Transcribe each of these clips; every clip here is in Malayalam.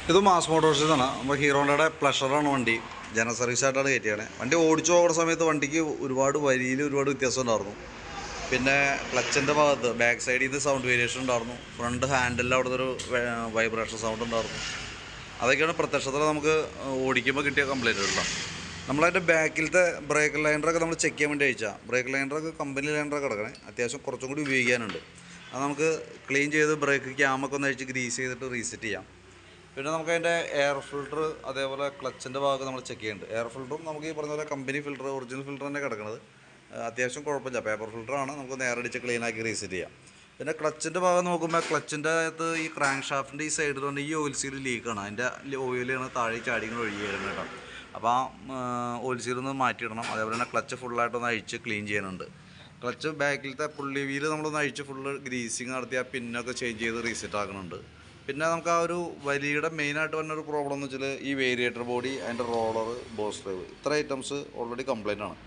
ഇത് മാസ് മോട്ടോഴ്സിന്നാണ്. നമ്മൾ ഹീറോയുടെ പ്ലഷറാണ് വണ്ടി. ജനറൽ സർവീസായിട്ടാണ് കയറ്റിയാണ്. വണ്ടി ഓടിച്ചു പോകുന്ന സമയത്ത് വണ്ടിക്ക് ഒരുപാട് ഒരുപാട് വ്യത്യാസം ഉണ്ടായിരുന്നു. പിന്നെ ക്ലച്ചിൻ്റെ ഭാഗത്ത് ബാക്ക് സൈഡിൽ നിന്ന് സൗണ്ട് വേരിയേഷൻ ഉണ്ടായിരുന്നു. ഫ്രണ്ട് ഹാൻഡിലിൽ അവിടുത്തെ ഒരു വൈബ്രേഷൻ സൗണ്ട് ഉണ്ടായിരുന്നു. അതൊക്കെയാണ് പ്രത്യക്ഷത്തിൽ നമുക്ക് ഓടിക്കുമ്പോൾ കിട്ടിയ കംപ്ലൈൻറ്റുകളാണ്. നമ്മളതിൻ്റെ ബാക്കിലത്തെ ബ്രേക്ക് ലൈനറൊക്കെ നമ്മൾ ചെക്ക് ചെയ്യാൻ വേണ്ടി അയച്ചാൽ ബ്രേക്ക് ലൈനറൊക്കെ കമ്പനി ലൈനറൊക്കെ കിടക്കണേ. അത്യാവശ്യം കുറച്ചും കൂടി ഉപയോഗിക്കാനുണ്ട്. അത് നമുക്ക് ക്ലീൻ ചെയ്ത് ബ്രേക്ക് ക്യാമൊക്കെ ഒന്ന് അഴിച്ച് ഗ്രീസ് ചെയ്തിട്ട് റീസെറ്റ് ചെയ്യാം. പിന്നെ നമുക്ക് അതിൻ്റെ എയർ ഫിൽറ്റർ അതേപോലെ ക്ലച്ചിൻ്റെ ഭാഗം നമ്മൾ ചെക്ക് ചെയ്യുന്നുണ്ട്. എയർ ഫിൽറ്ററും നമുക്ക് ഈ പറഞ്ഞ പോലെ കമ്പനി ഫിൽറ്റർ ഒറിജിനൽ ഫിൽറ്റർ തന്നെ കിടക്കുന്നത്. അത്യാവശ്യം കുഴപ്പമില്ല. പേപ്പർ ഫിൽറ്ററാണ്. നമുക്ക് നേരടിച്ച് ക്ലീനാക്കി റീസെറ്റ് ചെയ്യാം. പിന്നെ ക്ലച്ചിൻ്റെ ഭാഗം നോക്കുമ്പോൾ ക്ലച്ചിൻ്റെ അകത്ത് ഈ ക്രാങ്ക് ഷാഫ്റ്റിൻ്റെ ഈ സൈഡിലുണ്ട് ഈ ഓയിൽ സീൽ ലീക്കാണ്. അതിൻ്റെ ഓയിലാണ് താഴെ ചാടിങ്ങൾ ഒഴുകി വരുന്നത് കേട്ടോ. അപ്പോൾ ആ ഓയിൽ സീലൊന്ന് മാറ്റിയിടണം. അതേപോലെ തന്നെ ക്ലച്ച് ഫുള്ളായിട്ടൊന്ന് അഴിച്ച് ക്ലീൻ ചെയ്യാനുണ്ട്. ക്ലച്ച് ബാക്കിലത്തെ പുള്ളി വീല് നമ്മളൊന്ന് അഴിച്ച് ഫുള്ള് ഗ്രീസിങ് നടത്തി ആ പിന്നൊക്കെ ചേഞ്ച് ചെയ്ത് റീസെറ്റ് ആക്കുന്നുണ്ട്. പിന്നെ നമുക്ക് ആ ഒരു വലിയുടെ മെയിനായിട്ട് വന്നൊരു പ്രോബ്ലം എന്ന് വെച്ചാൽ ഈ വേരിയേറ്റർ ബോഡി, അതിൻ്റെ റോളർ, ബോസ് ഡ്രൈവ്, ഇത്ര ഐറ്റംസ് ഓൾറെഡി കംപ്ലൈൻ്റ് ആണ്.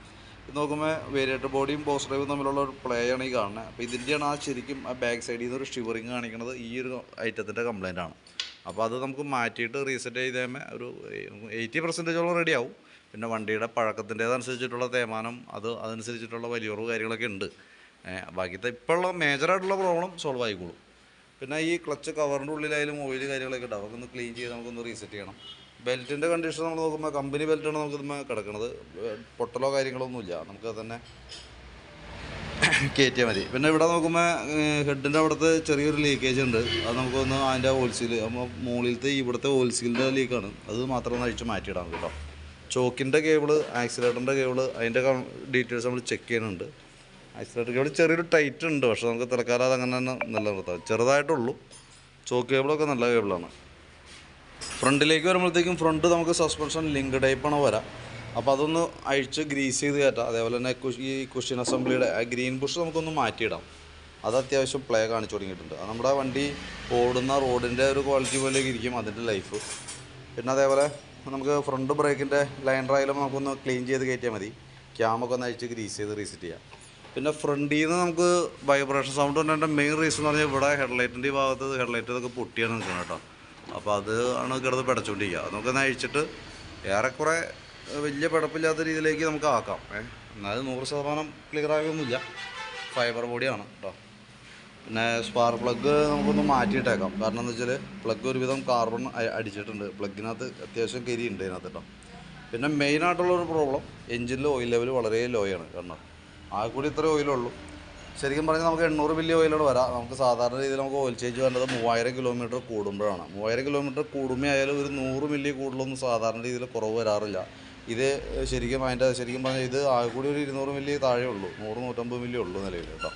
ഇത് നോക്കുമ്പോൾ വേരിയേറ്റർ ബോഡിയും ബോസ് ഡ്രൈവും തമ്മിലുള്ള ഒരു പ്ലേ ആണ് ഈ കാണുന്നത്. അപ്പോൾ ഇതിൻ്റെയാണ് ആ ശരിക്കും ആ ബാക്ക് സൈഡിൽ നിന്ന് ഒരു ഷിവറിങ് കാണിക്കുന്നത്. ഈ ഒരു ഐറ്റത്തിൻ്റെ കംപ്ലൈൻ്റ് ആണ്. അപ്പോൾ അത് നമുക്ക് മാറ്റിയിട്ട് റീസെറ്റ് ചെയ്ത് കഴിയുമ്പോൾ ഒരു 80% റെഡി ആവും. പിന്നെ വണ്ടിയുടെ പഴക്കത്തിൻ്റേതനുസരിച്ചിട്ടുള്ള തേയ്മാനം അതനുസരിച്ചിട്ടുള്ള വലിയൊരു കാര്യങ്ങളൊക്കെ ഉണ്ട്. ബാക്കിത്തെ ഇപ്പോഴുള്ള മേജറായിട്ടുള്ള പ്രോബ്ലം സോൾവ് ആയിക്കോളും. പിന്നെ ഈ ക്ലച്ച് കവറിൻ്റെ ഉള്ളിലായാലും ഓയിൽ കാര്യങ്ങളൊക്കെ ഉണ്ടാവും. അതൊന്ന് ക്ലീൻ ചെയ്ത് നമുക്കൊന്ന് റീസെറ്റ് ചെയ്യണം. ബെൽറ്റിൻ്റെ കണ്ടീഷൻ നമ്മൾ നോക്കുമ്പോൾ കമ്പനി ബെൽറ്റാണ് നമുക്കിത് കിടക്കുന്നത്. പൊട്ടലോ കാര്യങ്ങളൊന്നുമില്ല. നമുക്കത് തന്നെ കയറ്റിയാൽ മതി. പിന്നെ ഇവിടെ നോക്കുമ്പോൾ ഹെഡിൻ്റെ അവിടുത്തെ ചെറിയൊരു ലീക്കേജ് ഉണ്ട്. അത് നമുക്കൊന്ന് അതിൻ്റെ ഓയിൽ സീൽ മുകളിലത്തെ ഇവിടുത്തെ ഓയിൽ സീലിൻ്റെ ലീക്കാണ്. അത് മാത്രം ഒന്ന് അഴിച്ച് മാറ്റിയിടാം കേട്ടോ. ചോക്കിൻ്റെ കേബിള്, ആക്സിലേറ്ററിൻ്റെ കേബിള്, അതിൻ്റെ ഡീറ്റെയിൽസ് നമ്മൾ ചെക്ക് ചെയ്യുന്നുണ്ട്. ആക്സിലേറ്റർ കേബിൾ ചെറിയൊരു ടൈറ്റ് ഉണ്ട്. പക്ഷേ നമുക്ക് തൽക്കാലം അതങ്ങനെ തന്നെ നിലനിർത്താം. ചെറുതായിട്ടുള്ളൂ. ചോക്ക് കേബിളൊക്കെ നല്ല കേബിളാണ്. ഫ്രണ്ടിലേക്ക് വരുമ്പോഴത്തേക്കും ഫ്രണ്ട് നമുക്ക് സസ്പെൻഷൻ ലിങ്ക് ടൈപ്പാണ് വരാം. അപ്പോൾ അതൊന്ന് അഴിച്ച് ഗ്രീസ് ചെയ്ത് കയറ്റാം. അതേപോലെ തന്നെ ഈ കുഷ്യൻ അസംബ്ലിയുടെ ആ ഗ്രീൻ ബുഷ് നമുക്കൊന്ന് മാറ്റിയിടാം. അത് അത്യാവശ്യം പ്ലേ കാണിച്ചു തുടങ്ങിയിട്ടുണ്ട്. അത് നമ്മുടെ വണ്ടി ഓടുന്ന റോഡിൻ്റെ ഒരു ക്വാളിറ്റി പോലെയൊക്കെ ഇരിക്കും അതിൻ്റെ ലൈഫ്. പിന്നെ അതേപോലെ നമുക്ക് ഫ്രണ്ട് ബ്രേക്കിൻ്റെ ലൈനറായാലും നമുക്കൊന്ന് ക്ലീൻ ചെയ്ത് കയറ്റിയാൽ മതി. ക്യാമൊക്കെ ഒന്ന് അഴിച്ച് ഗ്രീസ് ചെയ്ത് റീസെറ്റ് ചെയ്യാം. പിന്നെ ഫ്രണ്ടിൽ നിന്ന് നമുക്ക് വൈബ്രേഷൻ സൗണ്ട് കൊണ്ടതിൻ്റെ മെയിൻ റീസൺ എന്ന് പറഞ്ഞാൽ ഇവിടെ ഹെഡ്ലൈറ്റിൻ്റെ ഈ ഭാഗത്ത് ഹെഡ്ലൈറ്റ് ഇതൊക്കെ പൊട്ടിയാണ് നിൽക്കുന്നത് കേട്ടോ. അപ്പോൾ അത് ആണ് കിടന്ന് പിടച്ചുകൊണ്ടിരിക്കുക. അത് നമുക്കൊന്ന് അഴിച്ചിട്ട് ഏറെക്കുറെ വലിയ പിടപ്പില്ലാത്ത രീതിയിലേക്ക് നമുക്ക് ആക്കാം. എന്നാലും 100% ക്ലിയർ ആകുമൊന്നുമില്ല. ഫൈബർ ബോഡിയാണ് കേട്ടോ. പിന്നെ സ്പാർക്ക് പ്ലഗ് നമുക്കൊന്ന് മാറ്റിയിട്ടേക്കാം. കാരണം എന്താ വെച്ചാൽ പ്ലഗ് ഒരുവിധം കാർബൺ അടിച്ചിട്ടുണ്ട്. പ്ലഗിനകത്ത് അത്യാവശ്യം കരിയുണ്ട് ഇതിനകത്ത് കേട്ടോ. പിന്നെ മെയിനായിട്ടുള്ളൊരു പ്രോബ്ലം എഞ്ചിനിൽ ഓയിൽ ലെവൽ വളരെ ലോ ആണ്. കാരണം ആ കൂടി ഇത്രേ ഓയിലുള്ളൂ. ശരിക്കും പറഞ്ഞാൽ നമുക്ക് 800 മില്ലി ഓയിലോട് വരാം. നമുക്ക് സാധാരണ രീതിയിൽ നമുക്ക് ഓയിൽ ചേഞ്ച് വേണ്ടത് 3000 കിലോമീറ്റർ കൂടുമ്പോഴാണ്. 3000 കിലോമീറ്റർ കൂടുമ്പോൾ ആയാലും ഒരു 100 മില്ലി കൂടുതലൊന്നും സാധാരണ രീതിയിൽ കുറവ് വരാറില്ല. ഇത് ശരിക്കും പറഞ്ഞാൽ ഇത് ആ കൂടി ഒരു 200 മില്ലി താഴെ ഉള്ളൂ. 100-150 മില്ലി ഉള്ളൂ നിലവിൽ കേട്ടോ.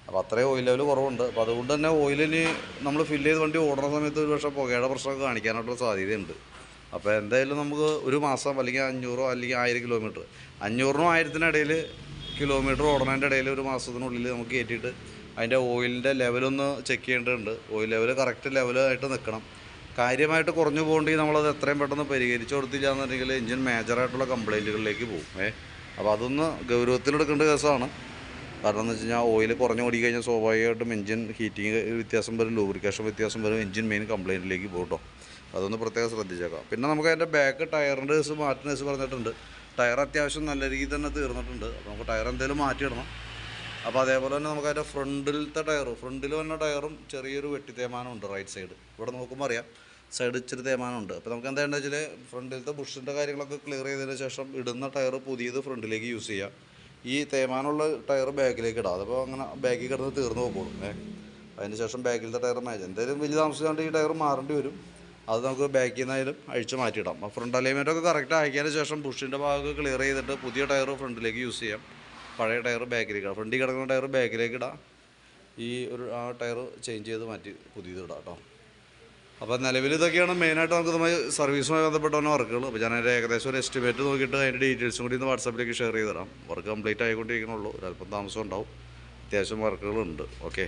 അപ്പോൾ അത്രയും ഓയിൽ ലെവൽ കുറവുണ്ട്. അപ്പോൾ അതുകൊണ്ട് തന്നെ ഓയിലിന് നമ്മൾ ഫില്ല് ചെയ്ത് വണ്ടി ഓടുന്ന സമയത്ത് ഒരു പക്ഷേ പുകയുടെ പ്രശ്നമൊക്കെ കാണിക്കാനായിട്ടുള്ള സാധ്യതയുണ്ട്. അപ്പോൾ എന്തായാലും നമുക്ക് ഒരു മാസം അല്ലെങ്കിൽ 500 അല്ലെങ്കിൽ 1000 കിലോമീറ്റർ 500-നും 1000-നും കിലോമീറ്റർ ഓടണതിൻ്റെ ഇടയിൽ ഒരു മാസത്തിനുള്ളിൽ നമുക്ക് കയറ്റിയിട്ട് അതിൻ്റെ ഓയിലിൻ്റെ ലെവലൊന്ന് ചെക്ക് ചെയ്യേണ്ടതുണ്ട്. ഓയിൽ ലെവൽ കറക്റ്റ് ലെവലായിട്ട് നിൽക്കണം. കാര്യമായിട്ട് കുറഞ്ഞു പോകണമെങ്കിൽ നമ്മളത് എത്രയും പെട്ടെന്ന് പരിഹരിച്ച് കൊടുത്തില്ല എന്നുണ്ടെങ്കിൽ എഞ്ചിൻ മേജറായിട്ടുള്ള കംപ്ലൈൻറ്റുകളിലേക്ക് പോകും. അപ്പോൾ അതൊന്ന് ഗൗരവത്തിലെടുക്കേണ്ട കേസാണ്. കാരണം എന്ന് വെച്ച് കഴിഞ്ഞാൽ ഓയിൽ കുറഞ്ഞു ഓടിക്കഴിഞ്ഞാൽ സ്വാഭാവികമായിട്ടും എഞ്ചിൻ ഹീറ്റിങ് വ്യത്യാസം വരും, ലൂബ്രിക്കേഷൻ വ്യത്യാസം വരും, എഞ്ചിൻ മെയിൻ കംപ്ലൈൻറ്റിലേക്ക് പോകും കേട്ടോ. അതൊന്ന് പ്രത്യേകം ശ്രദ്ധിച്ചേക്കാം. പിന്നെ നമുക്ക് അതിൻ്റെ ബാക്ക് ടയറിൻ്റെ കേസ് മാറ്റുന്ന കേസ് പറഞ്ഞിട്ടുണ്ട്. ടയർ അത്യാവശ്യം നല്ല രീതിയിൽ തന്നെ തീർന്നിട്ടുണ്ട്. അപ്പോൾ നമുക്ക് ടയർ എന്തെങ്കിലും മാറ്റിയിടണം. അപ്പോൾ അതേപോലെ തന്നെ നമുക്ക് അതിൻ്റെ ഫ്രണ്ടിൽ വന്ന ടയറും ചെറിയൊരു വെട്ടിത്തേമാനമുണ്ട്. റൈറ്റ് സൈഡ് ഇവിടെ നോക്കുമ്പോൾ അറിയാം, സൈഡ് ഇച്ചിരി തേമാനമുണ്ട്. അപ്പോൾ നമുക്ക് എന്താണെന്ന് വെച്ചാൽ ഫ്രണ്ടിലത്തെ ബുഷിൻ്റെ കാര്യങ്ങളൊക്കെ ക്ലിയർ ചെയ്തതിന് ശേഷം ഇടുന്ന ടയർ പുതിയത് ഫ്രണ്ടിലേക്ക് യൂസ് ചെയ്യാം. ഈ തേമാനുള്ള ടയർ ബാക്കിലേക്ക് ഇടാം. അതിപ്പോൾ അങ്ങനെ ബാക്കിൽ കിടന്ന് തീർന്ന് പോകുള്ളൂ. അതിന് ശേഷം ബാക്കിലത്തെ ടയർ എന്തായാലും വലിയ താമസിക്കാണ്ട് ഈ ടയർ മാറേണ്ടി വരും. അത് നമുക്ക് ബാക്കിൽ നിന്നായാലും അഴിച്ച് മാറ്റിയിടാം. ഫ്രണ്ട് അലൈൻമെൻറ്റൊക്കെ കറക്റ്റ് ആക്കിയതിന് ശേഷം ബുഷിൻ്റെ ഭാഗമൊക്കെ ക്ലിയർ ചെയ്തിട്ട് പുതിയ ടയർ ഫ്രണ്ടിലേക്ക് യൂസ് ചെയ്യാം. പഴയ ടയർ ബാക്കിലേക്ക് ഇടാം. ഫ്രണ്ടിൽ കിടക്കുന്ന ടയർ ബാക്കിലേക്ക് ഇടാം. ആ ടയർ ചേഞ്ച് ചെയ്ത് മാറ്റി പുതിയത് ഇടാം കേട്ടോ. അപ്പോൾ നിലവിൽ ഇതൊക്കെയാണ് മെയിനായിട്ട് നമുക്ക് സർവീസുമായി ബന്ധപ്പെട്ട വർക്കുകൾ. അപ്പോൾ ഞാൻ അതിൻ്റെ ഏകദേശം ഒരു എസ്റ്റിമേറ്റ് നോക്കിയിട്ട് അതിൻ്റെ ഡീറ്റെയിൽസും കൂടി ഒന്ന് വാട്സാപ്പിലേക്ക് ഷെയർ ചെയ്ത് തരാം. വർക്ക് കംപ്ലീറ്റ് ആയിക്കൊണ്ടിരിക്കണുള്ളൂ. ഒരല്പം താമസം ഉണ്ടാവും. അത്യാവശ്യം വർക്കുകളുണ്ട്. ഓക്കെ.